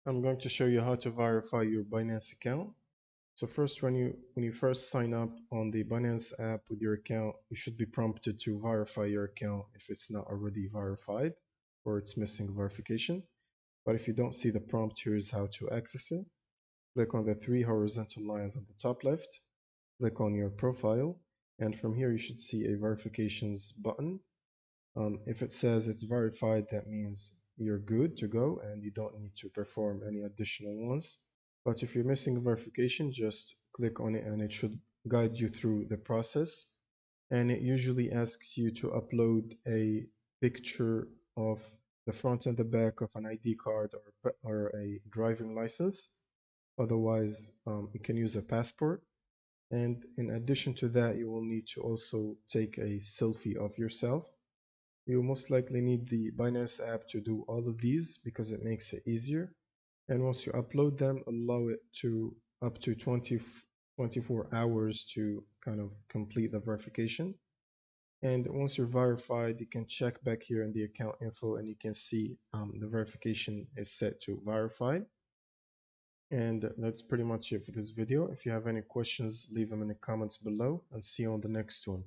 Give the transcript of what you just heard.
I'm going to show you how to verify your Binance account. So first, when you first sign up on the Binance app with your account, you should be prompted to verify your account if it's not already verified or it's missing verification. But if you don't see the prompt, here's how to access it. Click on the three horizontal lines on the top left, click on your profile, and from here you should see a verifications button. If it says it's verified, that means you're good to go and you don't need to perform any additional ones. But if you're missing verification, just click on it and it should guide you through the process. And it usually asks you to upload a picture of the front and the back of an ID card or a driving license. Otherwise, you can use a passport. And in addition to that, you will need to also take a selfie of yourself. You most likely need the Binance app to do all of these because it makes it easier. And once you upload them, allow it to up to 24 hours to kind of complete the verification. And once you're verified, you can check back here in the account info and you can see the verification is set to verified. And that's pretty much it for this video. If you have any questions, leave them in the comments below and see you on the next one.